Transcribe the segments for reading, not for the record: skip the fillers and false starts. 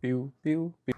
بيو بيو بيو.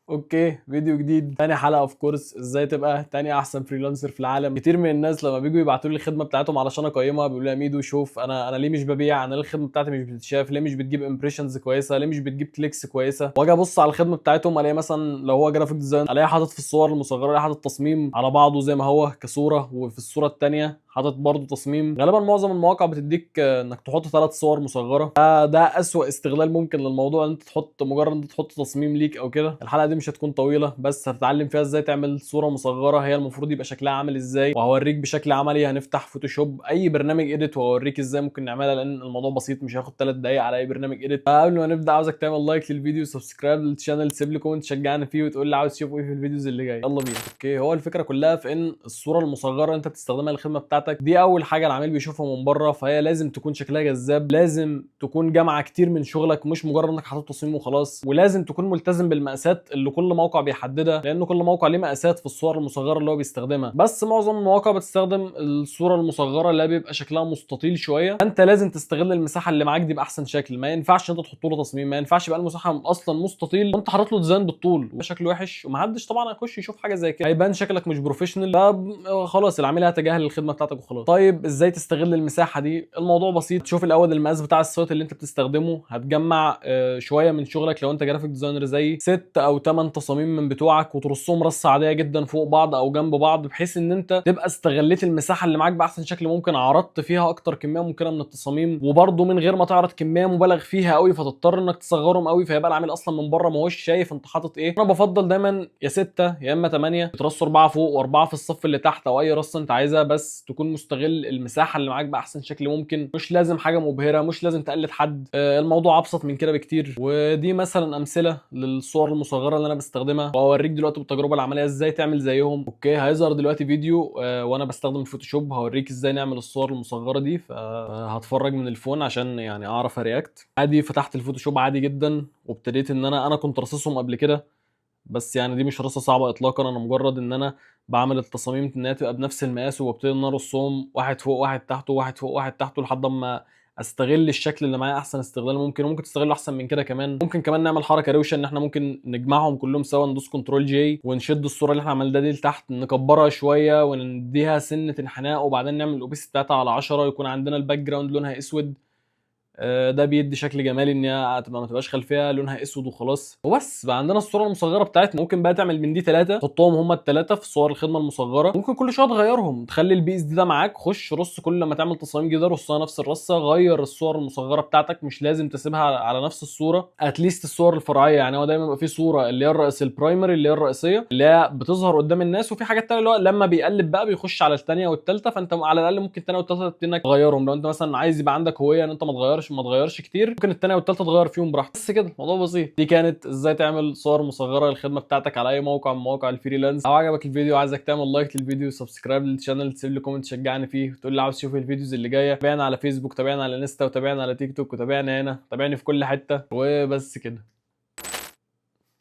اوكي، فيديو جديد، تاني حلقه اوف كورس ازاي تبقى تاني احسن فريلانسر في العالم. كتير من الناس لما بيجوا يبعتوا لي الخدمه بتاعتهم علشان اقيمها بيقولوا لي يا ميدو شوف انا ليه مش ببيع، انا ليه الخدمه بتاعتي مش بتتشاف، ليه مش بتجيب امبريشنز كويسه، ليه مش بتجيب كليكس كويسه. واجي ابص على الخدمه بتاعتهم الاقي مثلا لو هو جرافيك ديزاين الاقي حاطط في الصور المصغره، الاقي حاطط تصميم على بعضه زي ما هو كصوره، وفي الصوره الثانيه حاطط برضه تصميم. غالبا معظم المواقع بتديك انك تحط 3 صور مصغره. ده اسوأ استغلال ممكن للموضوع، ان انت تحط مجرد انت تحط تصميم ليك او كده. الحلقه دي مش هتكون طويله، بس هتتعلم فيها ازاي تعمل صوره مصغره هي المفروض يبقى شكلها عامل ازاي، وهوريك بشكل عملي. هنفتح فوتوشوب اي برنامج اديت وهوريك ازاي ممكن نعملها، لان الموضوع بسيط مش هياخد 3 دقايق على اي برنامج اديت. فقبل ما نبدا عاوزك تعمل لايك للفيديو، سبسكرايب للشانل، تسيب لي كومنت تشجعني فيه، وتقول لي عاوز تشوف ايه في الفيديوز اللي جايه. يلا بينا. اوكي، هو الفكره كلها في ان الصوره المصغره انت بتستخدمها للخدمه بتاعتك دي اول حاجه العميل بيشوفها من بره، فهي لازم تكون شكلها جذاب، لازم تكون جامعه كتير من شغلك، مش مجرد انك حاطط تصميم وخلاص، ولازم تكون ملتزم بالمقاسات اللي كل موقع بيحددها، لان كل موقع ليه مقاسات في الصور المصغره اللي هو بيستخدمها. بس معظم المواقع بتستخدم الصوره المصغره اللي بيبقى شكلها مستطيل شويه، انت لازم تستغل المساحه اللي معاك دي باحسن شكل. ما ينفعش انت تحط له تصميم، ما ينفعش يبقى المساحه اصلا مستطيل وانت حاطط له ديزاين بالطول وشكله وحش، ومحدش طبعا هيخش يشوف حاجه زي كده، هيبان شكلك مش بروفيشنال، فخلاص العميل هيتجاهل الخدمه بتاعتك وخلاص. طيب ازاي تستغل المساحه دي؟ الموضوع بسيط. تشوف الاول المقاس بتاع السايت اللي انت بتستخدمه، هتجمع شويه من شغلك لو انت جرافيك ديزاينر زي 6 أو 8 تصاميم من بتوعك، وترصهم رصه عاديه جدا فوق بعض او جنب بعض، بحيث ان انت تبقى استغليت المساحه اللي معاك باحسن شكل ممكن، عرضت فيها اكتر كميه ممكنه من التصاميم، وبرده من غير ما تعرض كميه مبالغ فيها قوي فتضطر انك تصغرهم قوي، فيبقى العميل اصلا من بره ما هوش شايف انت حاطط ايه. انا بفضل دايما يا 6 يا اما 8 ترصوا 4 فوق و4 في الصف اللي تحت، او اي رصه انت عايزها، بس تكون مستغل المساحه اللي معاك باحسن شكل ممكن. مش لازم حاجه مبهره، مش لازم تقلد حد، الموضوع ابسط من كده بكتير. ودي مثلا امثله للصور المصغره اللي انا بستخدمها، واوريك دلوقتي بالتجربه العمليه ازاي تعمل زيهم. اوكي، هيظهر دلوقتي فيديو وانا بستخدم الفوتوشوب، هوريك ازاي نعمل الصور المصغره دي، فهتفرج من الفون عشان يعني اعرف ارياكت عادي. فتحت الفوتوشوب عادي جدا، وابتديت ان انا كنت رصصهم قبل كده، بس يعني دي مش رصه صعبه اطلاقا. انا مجرد ان انا بعمل التصاميم انها تبقى بنفس المقاس، وببتدي ان انا ارصهم واحد فوق واحد تحته، واحد فوق واحد تحته، لحد ما استغل الشكل اللي معايا احسن استغلال ممكن. وممكن تستغله احسن من كده كمان. ممكن كمان نعمل حركه روشه، ان احنا ممكن نجمعهم كلهم سوا، ندوس كنترول جي ونشد الصوره اللي احنا عملناها دي لتحت، نكبرها شويه ونديها سنه انحناء، وبعدين نعمل الاوبيس بتاعتها على 10، يكون عندنا الباك جراوند لونها اسود. ده بيدي شكل جمالي، ان هي هتبقى ما تبقاش خلفيه لونها اسود وخلاص. وبس بقى عندنا الصوره المصغره بتاعتنا. ممكن بقى تعمل من دي 3 تحطهم هم ال3 في صور الخدمه المصغره. ممكن كل شويه تغيرهم، تخلي البي اس دي ده معاك، خش رص كل ما تعمل تصاميم جديده رصها نفس الرصه. غير الصور المصغره بتاعتك، مش لازم تسيبها على نفس الصوره، اتليست الصور الفرعيه. يعني هو دايما بيبقى في صوره اللي هي الرئيس البرايمري اللي هي الرئيسيه اللي هي بتظهر قدام الناس، وفي حاجات تانية اللي هو لما بيقلب بقى بيخش على الثانيه والثالثه، فانت على الاقل ممكن الثانيه والثالثه انك تغيرهم. لو انت مثلا عايز يبقى عندك هويه ان انت ما تغيرش كتير، ممكن الثانيه والثالثه تغير فيهم براحتك. بس كده الموضوع بسيط. دي كانت ازاي تعمل صور مصغره للخدمه بتاعتك على اي موقع من مواقع الفريلانس. لو عجبك الفيديو عايزك تعمل لايك للفيديو، سبسكرايب للشانل، تسيب لي كومنت تشجعني فيه، وتقول لي عاوز تشوف الفيديوز اللي جايه. تابعنا على فيسبوك، تابعنا على انستا، وتابعنا على تيك توك، وتابعنا هنا، تابعني في كل حته. وبس كده.